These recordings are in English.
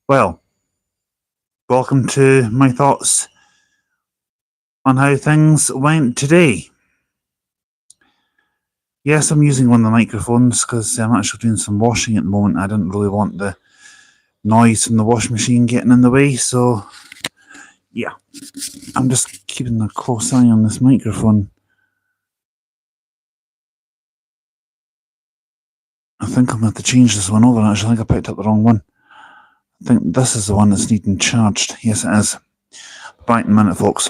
Well, welcome to my thoughts on how things went today. Yes, I'm using one of the microphones because I'm actually doing some washing at the moment. I didn't really want the noise from the washing machine getting in the way, so yeah, I'm just keeping a close eye on this microphone. I think I'm going to have to change this one over. Actually, I think I picked up the wrong one. I think this is the one that's needing charged. Yes, it is. Back in a minute, folks.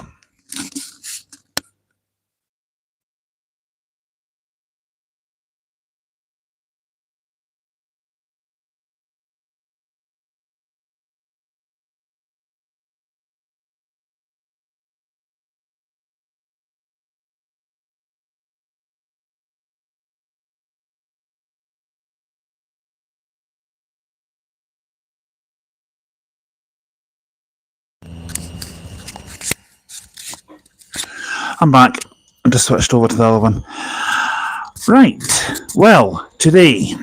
I'm back. I just switched over to the other one. Right. Well, today,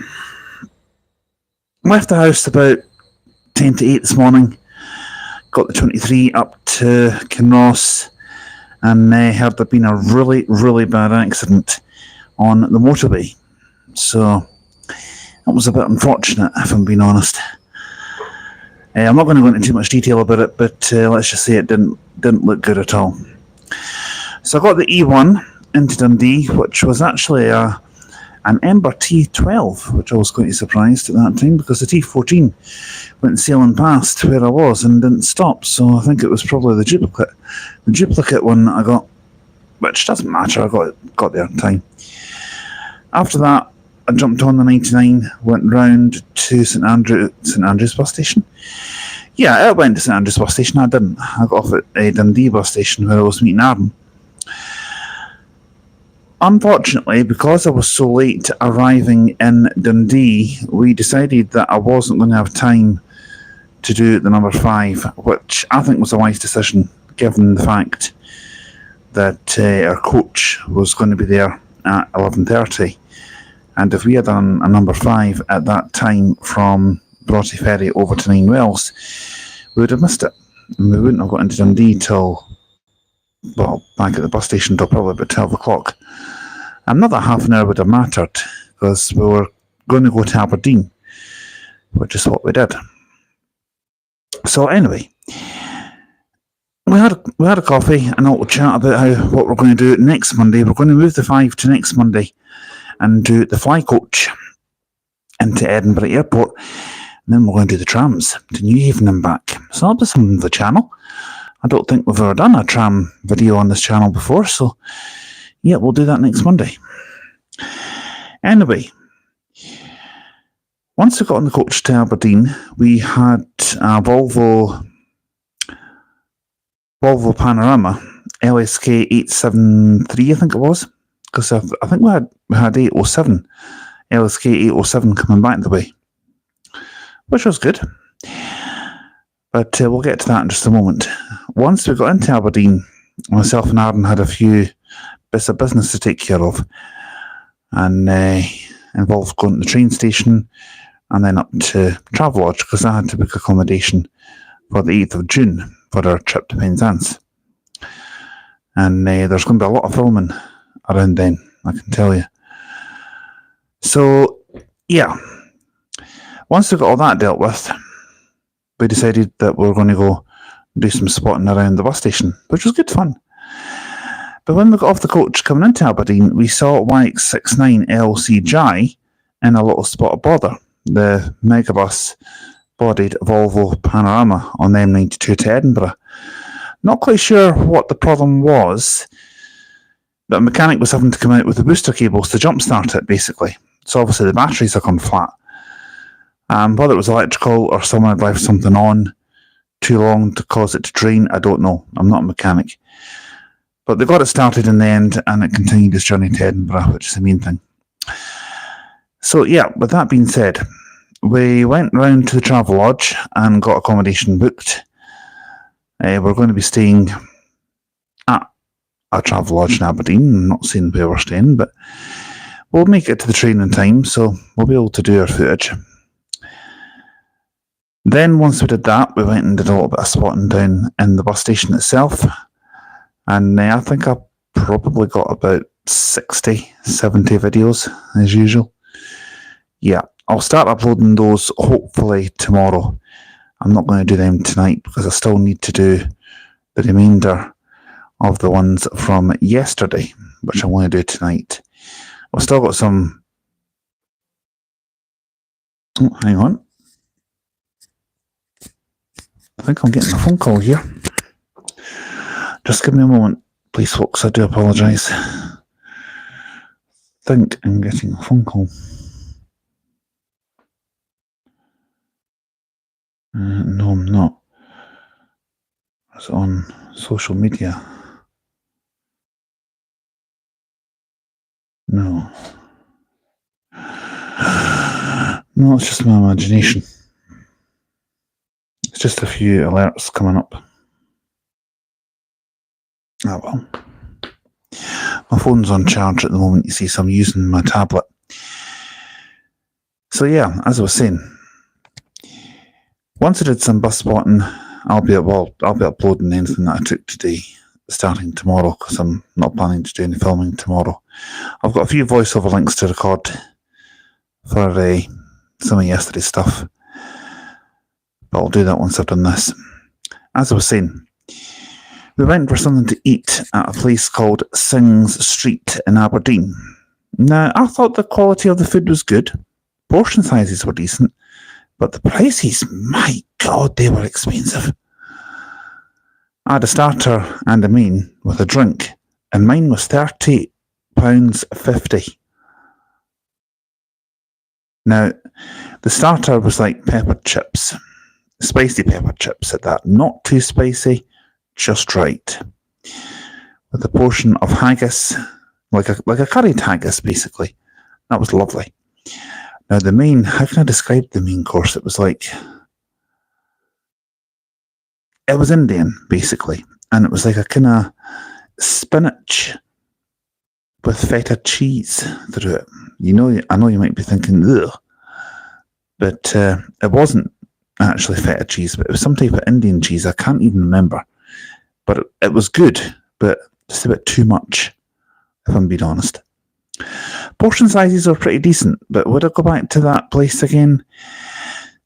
left the house about 10 to 8 this morning. Got the 23 up to Kinross and heard there'd been a really, really bad accident on the motorway. So that was a bit unfortunate, if I'm being honest. I'm not going to go into too much detail about it, but let's just say it didn't look good at all. So I got the E1 into Dundee, which was actually an Ember T12, which I was quite surprised at that time because the T14 went sailing past where I was and didn't stop. So I think it was probably the duplicate one that I got, which doesn't matter. I got there in time. After that, I jumped on the 99, went round to St Andrews bus station. Yeah, I went to St Andrews bus station. I didn't. I got off at Dundee bus station where I was meeting Aaron. Unfortunately, because I was so late arriving in Dundee, we decided that I wasn't going to have time to do the number 5, which I think was a wise decision, given the fact that our coach was going to be there at 11:30. And if we had done a number 5 at that time from Broughty Ferry over to Nine Wells, we would have missed it. And we wouldn't have got into Dundee till, well, back at the bus station till probably about 12 o'clock. Another half an hour would have mattered because we were going to go to Aberdeen, which is what we did. So anyway, we had a coffee and a little chat about what we're going to do next Monday. We're going to move the 5 to next Monday and do the fly coach into Edinburgh Airport, and then we're going to do the trams to Newhaven and back. So that'll be something for the channel. I don't think we've ever done a tram video on this channel before, so yeah, we'll do that next Monday. Anyway, once we got on the coach to Aberdeen, we had a Volvo Panorama LSK 873, I think it was, because I think we had 807 LSK 807 coming back the way, which was good. But we'll get to that in just a moment. Once we got into Aberdeen, myself and Aaron had a few bits of business to take care of, and involved going to the train station and then up to Travelodge because I had to book accommodation for the 8th of June for our trip to Penzance. And there's going to be a lot of filming around then, I can tell you. So, yeah, once we got all that dealt with, we decided that we were going to go do some spotting around the bus station, which was good fun. But when we got off the coach coming into Aberdeen, we saw YX69 LCJ in a little spot of bother, the megabus bodied Volvo Panorama on the M92 to Edinburgh. Not quite sure what the problem was, but a mechanic was having to come out with the booster cables to jumpstart it, basically. So obviously the batteries had gone flat. Whether it was electrical or someone had left something on too long to cause it to drain, I don't know. I'm not a mechanic. But they got it started in the end, and it continued its journey to Edinburgh, which is the main thing. So yeah, with that being said, we went round to the Travelodge and got accommodation booked. We're going to be staying at a Travelodge in Aberdeen. I'm not saying where we're staying, but we'll make it to the train in time, so we'll be able to do our footage. Then once we did that, we went and did a little bit of spotting down in the bus station itself. And I think I probably got about 60, 70 videos as usual. Yeah, I'll start uploading those hopefully tomorrow. I'm not going to do them tonight because I still need to do the remainder of the ones from yesterday, which I want to do tonight. I've still got some... Oh, hang on. I think I'm getting a phone call here. Just give me a moment, please, folks. I do apologise. I think I'm getting a phone call. No, I'm not. It's on social media. No. No, it's just my imagination. It's just a few alerts coming up. Oh well. My phone's on charge at the moment, you see, so I'm using my tablet. So yeah, as I was saying, once I did some bus spotting, I'll be uploading anything that I took today, starting tomorrow, because I'm not planning to do any filming tomorrow. I've got a few voiceover links to record for some of yesterday's stuff, but I'll do that once I've done this. As I was saying, we went for something to eat at a place called Sings Street in Aberdeen. Now, I thought the quality of the food was good. Portion sizes were decent, but the prices, my God, they were expensive. I had a starter and a main with a drink, and mine was £30.50. Now, the starter was like pepper chips, spicy pepper chips at that, not too spicy, just right, with a portion of haggis, like a curried haggis, basically. That was lovely. Now the main, how can I describe the main course? It was Indian, basically, and it was like a kind of spinach with feta cheese through it. I know you might be thinking, ugh, but it wasn't actually feta cheese, but it was some type of Indian cheese. I can't even remember. But it was good, but just a bit too much, if I'm being honest. Portion sizes are pretty decent, but would I go back to that place again?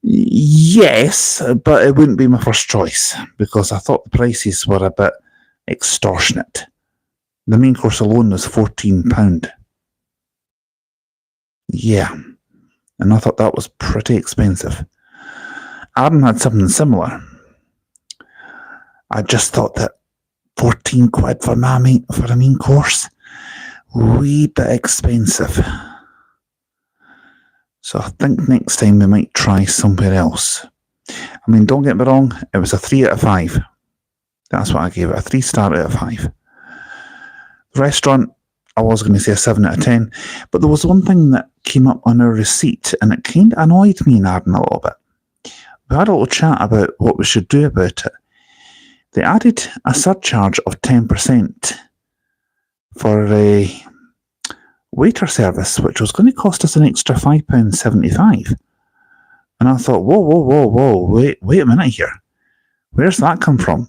Yes, but it wouldn't be my first choice, because I thought the prices were a bit extortionate. The main course alone was £14. Yeah, and I thought that was pretty expensive. Adam had something similar. I just thought that 14 quid for a main course, wee bit expensive. So I think next time we might try somewhere else. I mean, don't get me wrong, it was a 3 out of 5. That's what I gave it, a 3-star out of 5. The restaurant, I was going to say a 7 out of 10, but there was one thing that came up on our receipt, and it kind of annoyed me and Aaron a little bit. We had a little chat about what we should do about it. They added a surcharge of 10% for a waiter service, which was going to cost us an extra £5.75. And I thought, whoa, wait a minute here. Where's that come from?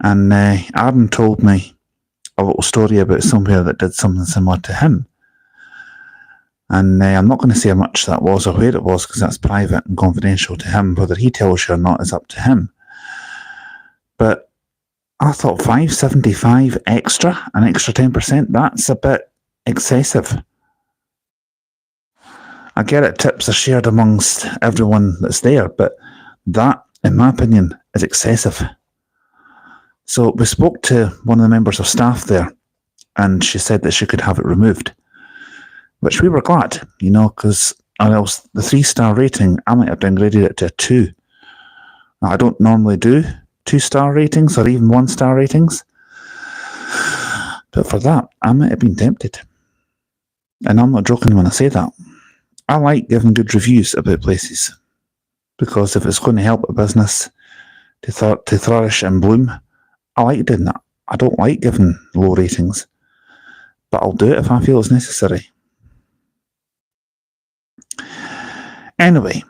And Aaron told me a little story about somewhere that did something similar to him. And I'm not going to say how much that was or where it was, because that's private and confidential to him. Whether he tells you or not is up to him. But I thought $5.75 extra, an extra 10%, that's a bit excessive. I get it, tips are shared amongst everyone that's there, but that, in my opinion, is excessive. So we spoke to one of the members of staff there, and she said that she could have it removed, which we were glad, because or else the 3-star rating, I might have downgraded it to a 2. Now, I don't normally do 2-star ratings or even 1-star ratings, but for that, I might have been tempted. And I'm not joking when I say that. I like giving good reviews about places, because if it's going to help a business to flourish and bloom, I like doing that. I don't like giving low ratings, but I'll do it if I feel it's necessary. Anyway,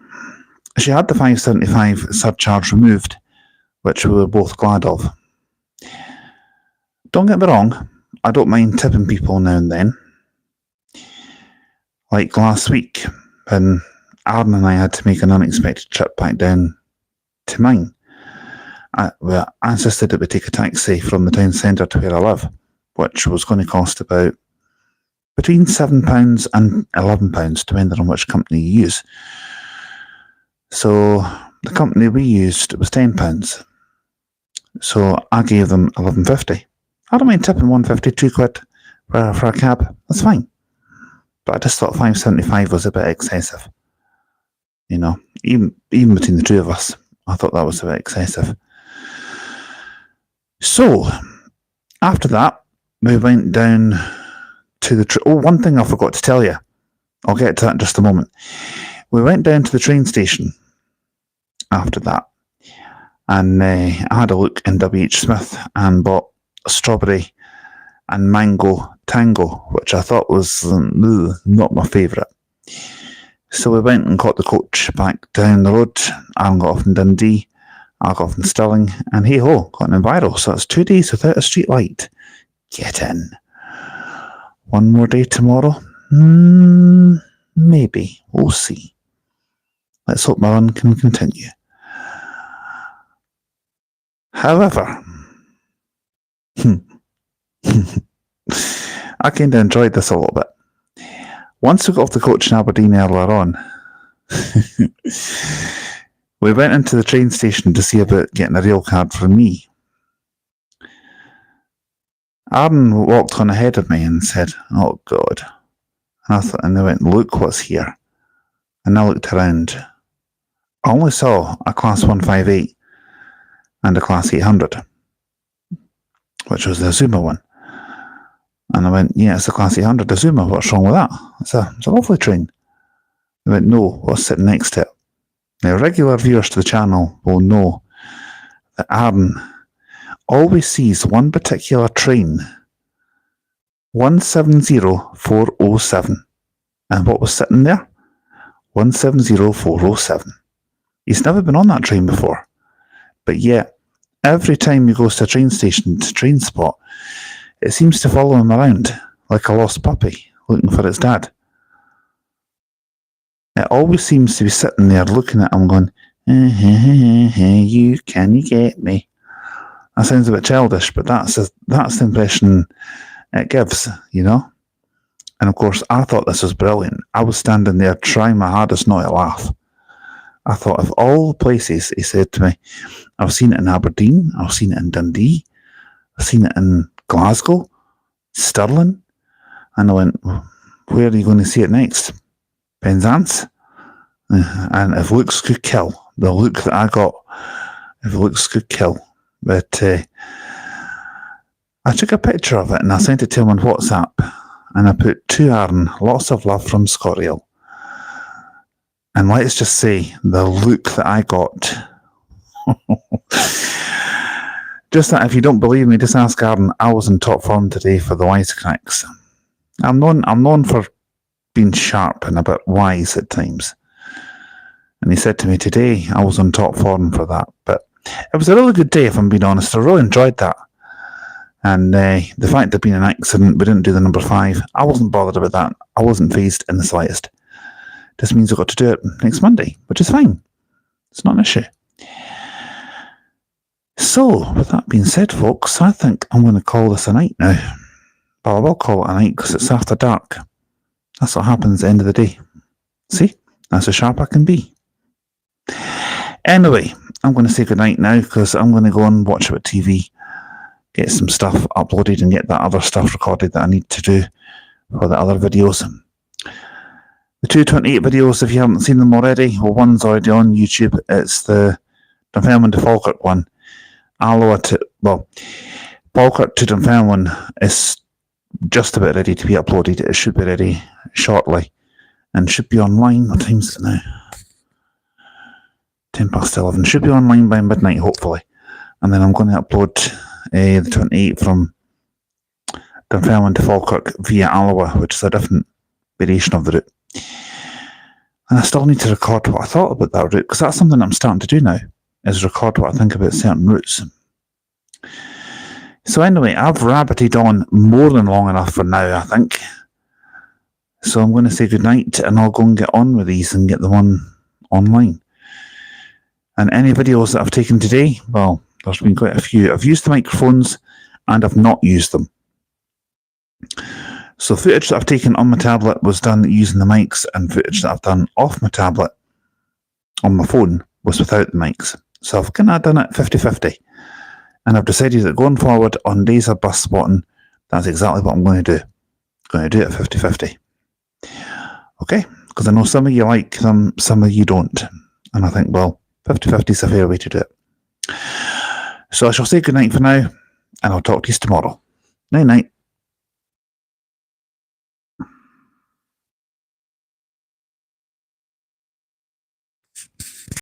She had the $5.75 surcharge removed, which we were both glad of. Don't get me wrong, I don't mind tipping people now and then. Like last week, when Aaron and I had to make an unexpected trip back down to mine. I insisted that we take a taxi from the town centre to where I live, which was going to cost about between £7 and £11, depending on which company you use. So the company we used was £10. So I gave them £11.50. I don't mind tipping £1.50, £2 for a cab. That's fine. But I just thought $5.75 was a bit excessive. You know, even between the two of us, I thought that was a bit excessive. So after that, we went down to the... one thing I forgot to tell you. I'll get to that in just a moment. We went down to the train station after that, and I had a look in W.H. Smith and bought a strawberry and mango tango, which I thought was not my favourite. So we went and caught the coach back down the road. Aaron got off in Dundee, I got off in Stirling, and hey ho, got in Enviro. So it's 2 days without a street light. Get in. One more day tomorrow? Maybe. We'll see. Let's hope my run can continue. However, I kind of enjoyed this a little bit. Once we got off the coach in Aberdeen earlier on, we went into the train station to see about getting a rail card for me. Aaron walked on ahead of me and said, "Oh God." And I went, "Look what's here." And I looked around. I only saw a Class 158 and a Class 800, which was the Azuma one. And I went, "Yeah, it's a Class 800 Azuma. What's wrong with that? It's a lovely train." He went, "No, what's sitting next to it?" Now, regular viewers to the channel will know that Aaron always sees one particular train, 170407. And what was sitting there? 170407. He's never been on that train before. But yet, every time he goes to a train station to train spot, it seems to follow him around like a lost puppy looking for its dad. It always seems to be sitting there looking at him going, can you get me? That sounds a bit childish, but that's the impression it gives, you know? And of course, I thought this was brilliant. I was standing there trying my hardest not to laugh. I thought, of all the places, he said to me, "I've seen it in Aberdeen, I've seen it in Dundee, I've seen it in Glasgow, Stirling." And I went, "Where are you going to see it next? Penzance?" And if looks could kill, the look that I got, if looks could kill. But I took a picture of it and I sent it to him on WhatsApp. And I put, "To Aaron, lots of love from Scotrail." And let's just say the look that I got. Just that if you don't believe me, just ask Aaron. I was in top form today for the wisecracks. I'm known for being sharp and a bit wise at times. And he said to me today, I was on top form for that. But it was a really good day, if I'm being honest. I really enjoyed that. And the fact there'd been an accident, we didn't do the number 5. I wasn't bothered about that. I wasn't fazed in the slightest. Just means I've got to do it next Monday, which is fine. It's not an issue. So, with that being said, folks, I think I'm going to call this a night now. But I will call it a night because it's after dark. That's what happens at the end of the day. See? That's how sharp I can be. Anyway, I'm going to say goodnight now because I'm going to go and watch a bit of TV, get some stuff uploaded and get that other stuff recorded that I need to do for the other videos. The 228 videos, if you haven't seen them already, well, one's already on YouTube. It's the Dunfermline to Falkirk one. Falkirk to Dunfermline is just about ready to be uploaded. It should be ready shortly and should be online. What time is it now? 11:10. Should be online by midnight, hopefully. And then I'm going to upload the 28 from Dunfermline to Falkirk via Alba, which is a different variation of the route. And I still need to record what I thought about that route, because that's something I'm starting to do now, is record what I think about certain routes. So anyway, I've rabbited on more than long enough for now, I think. So I'm going to say goodnight, and I'll go and get on with these and get them on online. And any videos that I've taken today, well, there's been quite a few. I've used the microphones and I've not used them. So footage that I've taken on my tablet was done using the mics, and footage that I've done off my tablet on my phone was without the mics. So I've kind of done it 50-50. And I've decided that going forward on days of bus spotting, that's exactly what I'm going to do. I'm going to do it 50-50. Okay? Because I know some of you like them, some of you don't. And I think, well, 50-50 is a fair way to do it. So I shall say goodnight for now, and I'll talk to you tomorrow. Night-night.